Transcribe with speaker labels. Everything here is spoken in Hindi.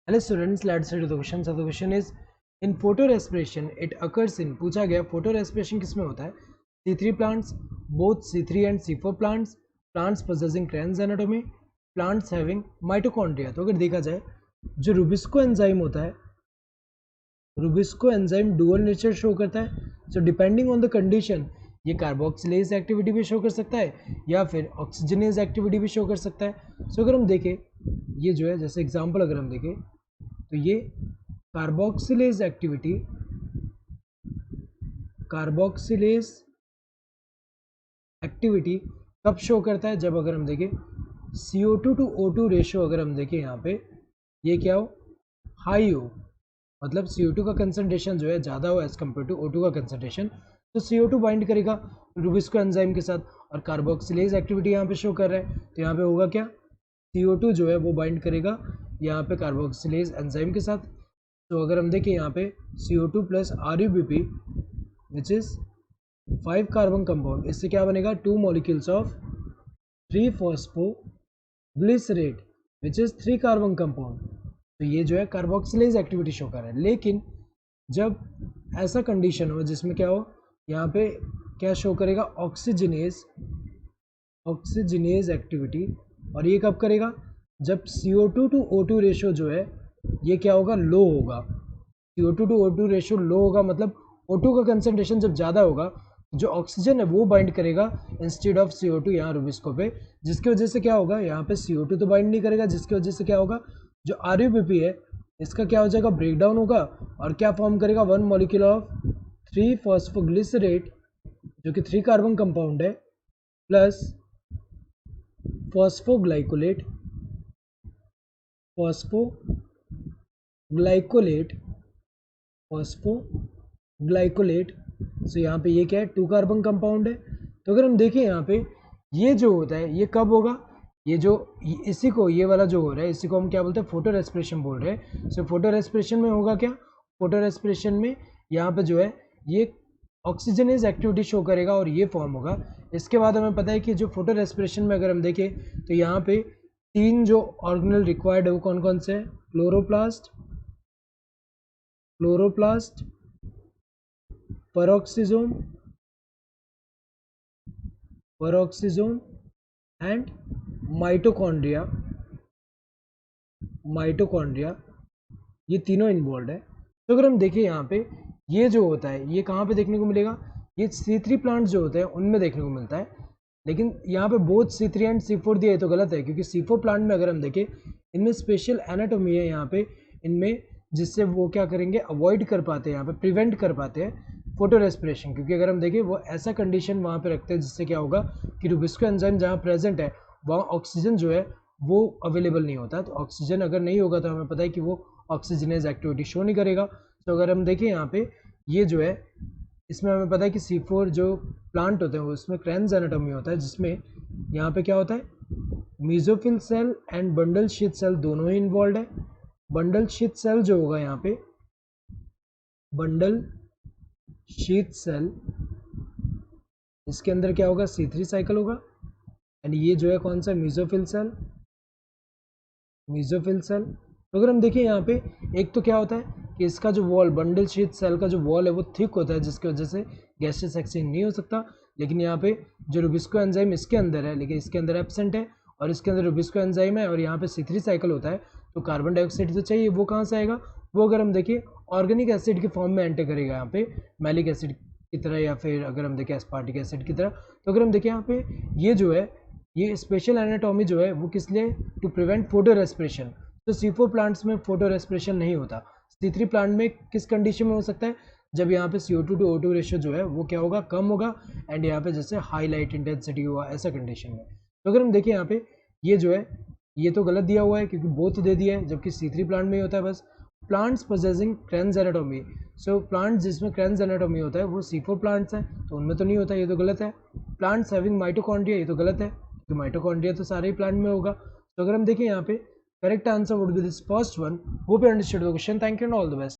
Speaker 1: Hello students, let's see the question. So the question is in photorespiration it occurs in, पूछा गया photorespiration किसमें होता है, C3 plants, both C3 and C4 plants, plants possessing Kranz anatomy, plants having mitochondria. तो अगर देखा जाए जो रुबिस्को एंजाइम होता है, Rubisco enzyme dual nature show करता है. So depending on the condition ये कार्बोक्सिलेज एक्टिविटी भी शो कर सकता है या फिर ऑक्सीजनेज एक्टिविटी भी शो कर सकता है. सो अगर हम देखें ये जो है, जैसे एग्जांपल अगर हम देखें तो ये कार्बोक्सिलेज एक्टिविटी, कार्बोक्सिलेज एक्टिविटी कब शो करता है, जब अगर हम देखें CO2 to O2 रेशो अगर हम देखें यहाँ पे ये क्या हो, हाई हो, मतलब CO2 का कंसंट्रेशन जो है ज़्यादा हो एज कम्पेयर टू O2 का कंसंट्रेशन, तो CO2 बाइंड करेगा रुबिस्को एंजाइम के साथ और कार्बोक्सिलेज एक्टिविटी यहाँ पे शो कर रहा है. तो यहाँ पे होगा क्या, CO2 जो है वो बाइंड करेगा यहाँ पे कार्बोक्सिलेज एंजाइम के साथ. तो अगर हम देखें यहाँ पे CO2 plus RUBP which is 5 carbon compound, इससे क्या बनेगा 2 molecules of 3 phosphoglycerate which is 3 carbon compound. तो ये जो है कार्बोक्सिलेज एक्टिविटी शो कर रहा है. लेकिन जब ऐसा कंडीशन हो जिसमें क्या हो, यहाँ पे क्या शो करेगा, ऑक्सीजनेज एक्टिविटी, और ये कब करेगा, जब CO2 to O2 रेशो जो है ये क्या होगा, लो होगा. CO2 to O2 रेशो लो होगा मतलब O2 का कंसंट्रेशन जब ज़्यादा होगा जो ऑक्सीजन है वो बाइंड करेगा इंस्टेड ऑफ CO2 यहाँ रुबिस्को पे, जिसकी वजह से क्या होगा, यहाँ पे CO2 तो बाइंड नहीं करेगा, जिसकी वजह से क्या होगा, जो RUBP है इसका क्या हो जाएगा, ब्रेक डाउन होगा और क्या फॉर्म करेगा, 1 मॉलिक्यूल ऑफ 3 फॉस्फोग्लिसरेट जो कि 3 कार्बन कंपाउंड है प्लस फॉस्फोग्लाइकोलेट सो यहाँ पे ये क्या है, 2 कार्बन कंपाउंड है. तो अगर हम देखें यहाँ पे ये जो होता है ये कब होगा, ये जो इसी को ये वाला जो हो रहा है इसी को हम क्या बोलते हैं, फोटो रेस्पिरेशन बोल रहे हैं. सो फोटो रेस्पिरेशन में होगा क्या, फोटो रेस्पिरेशन में यहाँ पे जो है ये ऑक्सीजनेज एक्टिविटी शो करेगा और ये फॉर्म होगा. इसके बाद हमें पता है कि जो फोटो रेस्पिरेशन में अगर हम देखें तो यहाँ पे 3 जो ऑर्गेनल रिक्वायर्ड है वो कौन कौन से हैं, क्लोरोप्लास्ट, peroxisome एंड माइटोकॉन्ड्रिया, ये तीनों इन्वॉल्व है. तो अगर हम देखें यहाँ पे ये जो होता है ये कहाँ पे देखने को मिलेगा, ये C3 प्लांट्स जो होते हैं उनमें देखने को मिलता है. लेकिन यहाँ पे बोथ C3 एंड C4 दिया है तो गलत है, क्योंकि C4 प्लांट में अगर हम देखें इनमें स्पेशल एनाटॉमी है यहाँ पे इनमें, जिससे वो क्या करेंगे, अवॉइड कर पाते हैं, यहाँ पे प्रिवेंट कर पाते हैं फोटो रेस्पिरेशन. क्योंकि अगर हम देखें वो ऐसा कंडीशन वहाँ पे रखते हैं जिससे क्या होगा कि रुबिस्को एंजाइम जहाँ प्रेजेंट है वहाँ ऑक्सीजन जो है वो अवेलेबल नहीं होता. तो ऑक्सीजन अगर नहीं होगा तो हमें पता है कि वो ऑक्सीजनेज एक्टिविटी शो नहीं करेगा. तो अगर हम देखें यहाँ पे ये जो है इसमें हमें पता है कि C4 जो प्लांट होते हैं उसमें क्रैन्स एनाटॉमी होता है, जिसमें यहाँ पे क्या होता है, mesophyll cell and bundle sheath cell दोनों ही इन्वॉल्व है. बंडल शीथ सेल जो होगा यहाँ पे, बंडल शीथ सेल इसके अंदर क्या होगा, C3 साइकिल होगा एंड ये जो है कौन सा, मीजोफिल सेल. तो अगर हम देखें यहाँ पे एक तो क्या होता है कि इसका जो वॉल, बंडल शीथ सेल का जो वॉल है वो थिक होता है जिसकी वजह से गैसेस एक्सचेंज नहीं हो सकता. लेकिन यहाँ पे जो रुबिस्को एंजाइम इसके अंदर है लेकिन इसके अंदर एब्सेंट है और इसके अंदर रुबिस्को एंजाइम है और यहाँ पे C3 साइकिल होता है. तो कार्बन डाइऑक्साइड तो चाहिए, वो कहाँ से आएगा, वो अगर हम देखें ऑर्गेनिक एसिड के फॉर्म में एंटर करेगा यहाँ पे, मैलिक एसिड की तरह या फिर अगर हम देखें एस्पार्टिक एसिड की तरह. तो अगर हम देखें यहाँ पे ये जो है ये स्पेशल एनाटॉमी जो है वो किस लिए, टू प्रिवेंट फोटो रेस्पिरेशन. तो C4 प्लांट्स में फोटो रेस्पिरेशन नहीं होता. C3 प्लांट में किस कंडीशन में हो सकता है, जब यहाँ पे CO2 to O2 रेशियो जो है वो क्या होगा, कम होगा एंड यहाँ पे जैसे हाई लाइट इंटेंसिटी हुआ ऐसा कंडीशन में. तो अगर हम देखें यहाँ पे ये जो है ये तो गलत दिया हुआ है क्योंकि बोथ दे दिया है, जबकि C3 प्लांट में ही होता है बस. Plants possessing Kranz anatomy, so plants जिसमें क्रैन्स एनाटॉमी होता है वो C4 प्लांट्स हैं तो उनमें तो नहीं होता, ये तो गलत है. प्लांट्स हैविंग माइटोकॉन्ड्रिया, ये तो गलत है तो माइटोकॉन्ड्रिया तो सारे ही प्लांट में होगा. तो अगर हम देखें यहाँ पे correct answer would be this first one. Hope you understood the question. Thank you and all the best.